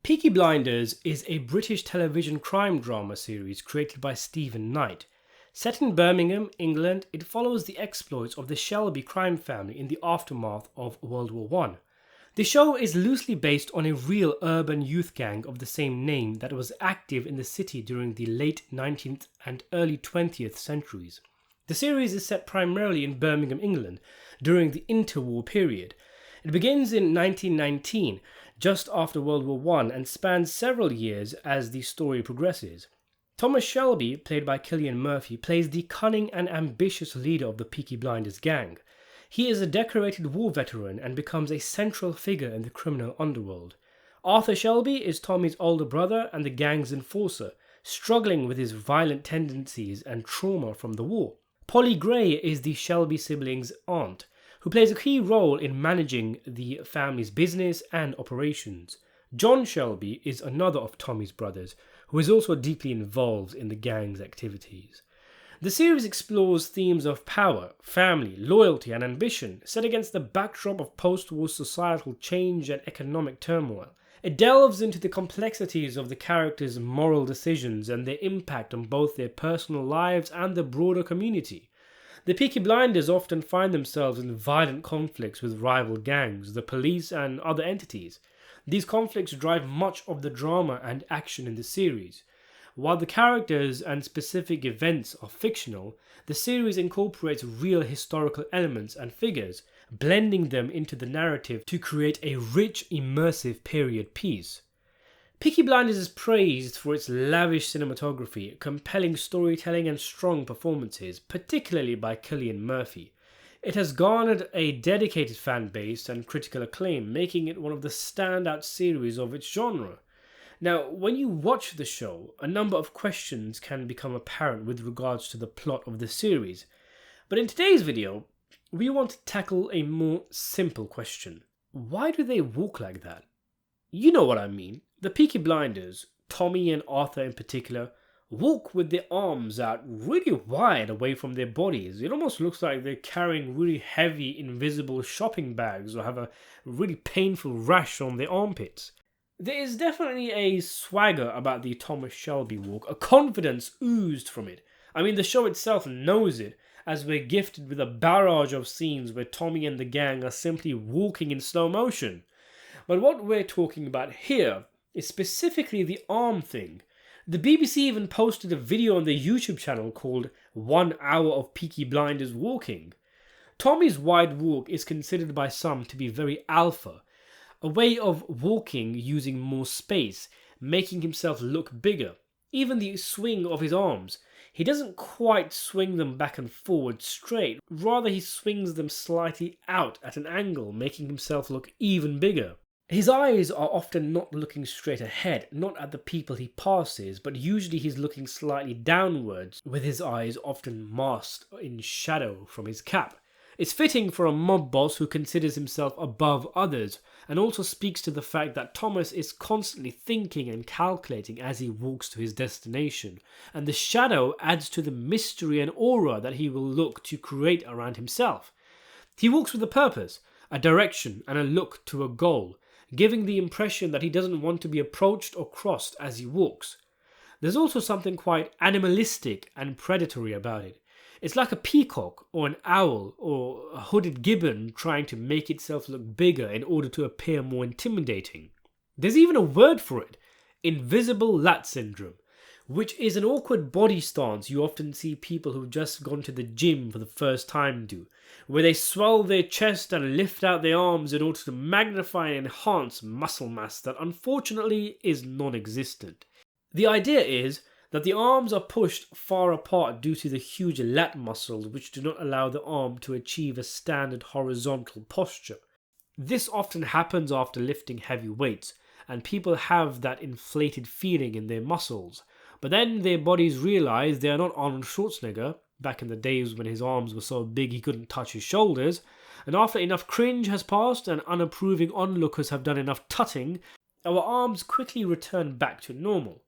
Peaky Blinders is a British television crime drama series created by Stephen Knight. Set in Birmingham, England, it follows the exploits of the Shelby crime family in the aftermath of World War One. The show is loosely based on a real urban youth gang of the same name that was active in the city during the late 19th and early 20th centuries. The series is set primarily in Birmingham, England, during the interwar period. It begins in 1919, just after World War One, and spans several years as the story progresses. Thomas Shelby, played by Cillian Murphy, plays the cunning and ambitious leader of the Peaky Blinders gang. He is a decorated war veteran and becomes a central figure in the criminal underworld. Arthur Shelby is Tommy's older brother and the gang's enforcer, struggling with his violent tendencies and trauma from the war. Polly Gray is the Shelby siblings' aunt, who plays a key role in managing the family's business and operations. John Shelby is another of Tommy's brothers, who is also deeply involved in the gang's activities. The series explores themes of power, family, loyalty, and ambition, set against the backdrop of post-war societal change and economic turmoil. It delves into the complexities of the characters' moral decisions and their impact on both their personal lives and the broader community. The Peaky Blinders often find themselves in violent conflicts with rival gangs, the police, and other entities. These conflicts drive much of the drama and action in the series. While the characters and specific events are fictional, the series incorporates real historical elements and figures, blending them into the narrative to create a rich, immersive period piece. Peaky Blinders is praised for its lavish cinematography, compelling storytelling, and strong performances, particularly by Cillian Murphy. It has garnered a dedicated fan base and critical acclaim, making it one of the standout series of its genre. Now, when you watch the show, a number of questions can become apparent with regards to the plot of the series. But in today's video, we want to tackle a more simple question. Why do they walk like that? You know what I mean. The Peaky Blinders, Tommy and Arthur in particular, walk with their arms out really wide away from their bodies. It almost looks like they're carrying really heavy, invisible shopping bags or have a really painful rash on their armpits. There is definitely a swagger about the Thomas Shelby walk, a confidence oozed from it. I mean, the show itself knows it, as we're gifted with a barrage of scenes where Tommy and the gang are simply walking in slow motion. But what we're talking about here is specifically the arm thing. The BBC even posted a video on their YouTube channel called 1 Hour of Peaky Blinders Walking. Tommy's wide walk is considered by some to be very alpha, a way of walking using more space, making himself look bigger. Even the swing of his arms, he doesn't quite swing them back and forward straight, rather he swings them slightly out at an angle, making himself look even bigger. His eyes are often not looking straight ahead, not at the people he passes, but usually he's looking slightly downwards, with his eyes often masked in shadow from his cap. It's fitting for a mob boss who considers himself above others, and also speaks to the fact that Thomas is constantly thinking and calculating as he walks to his destination, and the shadow adds to the mystery and aura that he will look to create around himself. He walks with a purpose, a direction, and a look to a goal, giving the impression that he doesn't want to be approached or crossed as he walks. There's also something quite animalistic and predatory about it. It's like a peacock or an owl or a hooded gibbon trying to make itself look bigger in order to appear more intimidating. There's even a word for it, invisible lat syndrome, which is an awkward body stance you often see people who've just gone to the gym for the first time do, where they swell their chest and lift out their arms in order to magnify and enhance muscle mass that unfortunately is non-existent. The idea is that the arms are pushed far apart due to the huge lat muscles which do not allow the arm to achieve a standard horizontal posture. This often happens after lifting heavy weights, and people have that inflated feeling in their muscles. But then their bodies realise they are not Arnold Schwarzenegger, back in the days when his arms were so big he couldn't touch his shoulders, and after enough cringe has passed and unapproving onlookers have done enough tutting, our arms quickly return back to normal.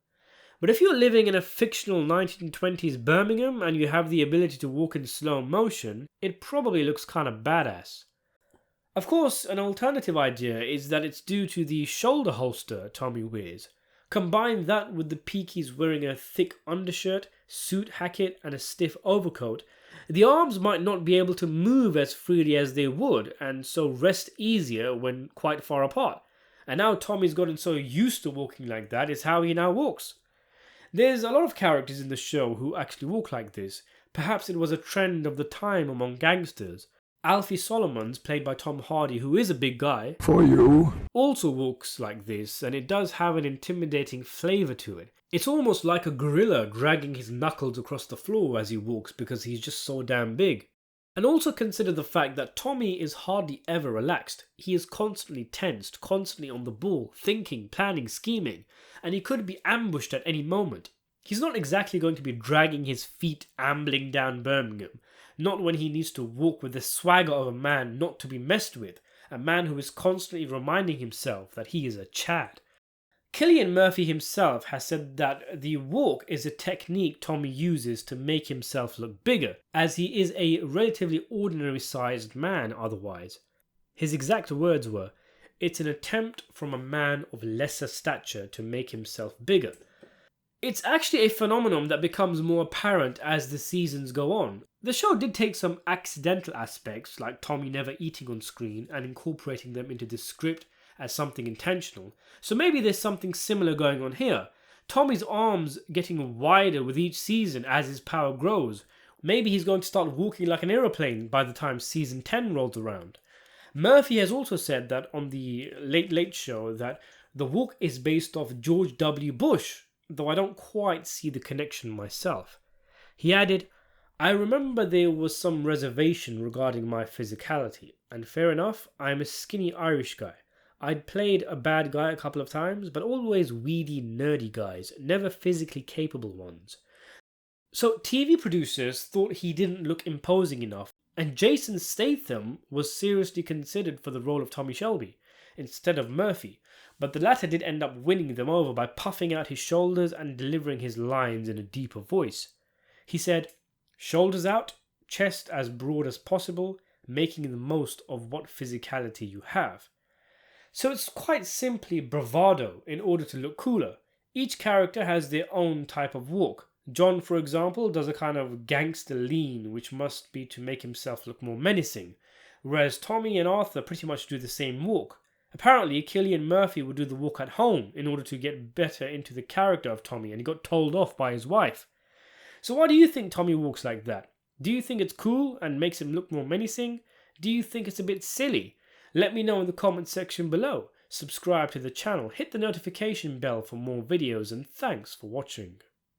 But if you're living in a fictional 1920s Birmingham and you have the ability to walk in slow motion, it probably looks kinda badass. Of course, an alternative idea is that it's due to the shoulder holster Tommy wears. Combine that with the Peaky's wearing a thick undershirt, suit jacket, and a stiff overcoat, the arms might not be able to move as freely as they would, and so rest easier when quite far apart. And now Tommy's gotten so used to walking like that, it's how he now walks. There's a lot of characters in the show who actually walk like this. Perhaps it was a trend of the time among gangsters. Alfie Solomons, played by Tom Hardy, who is a big guy, For you. also walks like this, and it does have an intimidating flavour to it. It's almost like a gorilla dragging his knuckles across the floor as he walks because he's just so damn big. And also consider the fact that Tommy is hardly ever relaxed. He is constantly tensed, constantly on the ball, thinking, planning, scheming, and he could be ambushed at any moment. He's not exactly going to be dragging his feet ambling down Birmingham, not when he needs to walk with the swagger of a man not to be messed with, a man who is constantly reminding himself that he is a Chad. Cillian Murphy himself has said that the walk is a technique Tommy uses to make himself look bigger, as he is a relatively ordinary sized man otherwise. His exact words were, "It's an attempt from a man of lesser stature to make himself bigger." It's actually a phenomenon that becomes more apparent as the seasons go on. The show did take some accidental aspects, like Tommy never eating on screen, and incorporating them into the script as something intentional. So maybe there's something similar going on here. Tommy's arms getting wider with each season as his power grows. Maybe he's going to start walking like an aeroplane by the time season 10 rolls around. Murphy has also said that on the Late Late Show that the walk is based off George W. Bush, though I don't quite see the connection myself. He added, "I remember there was some reservation regarding my physicality, and fair enough, I'm a skinny Irish guy. I'd played a bad guy a couple of times, but always weedy, nerdy guys, never physically capable ones." So TV producers thought he didn't look imposing enough, and Jason Statham was seriously considered for the role of Tommy Shelby, instead of Murphy, but the latter did end up winning them over by puffing out his shoulders and delivering his lines in a deeper voice. He said, "Shoulders out, chest as broad as possible, making the most of what physicality you have." So it's quite simply bravado in order to look cooler. Each character has their own type of walk. John, for example, does a kind of gangster lean, which must be to make himself look more menacing, whereas Tommy and Arthur pretty much do the same walk. Apparently, Cillian Murphy would do the walk at home in order to get better into the character of Tommy, and he got told off by his wife. So why do you think Tommy walks like that? Do you think it's cool and makes him look more menacing? Do you think it's a bit silly? Let me know in the comment section below. Subscribe to the channel, hit the notification bell for more videos, and thanks for watching.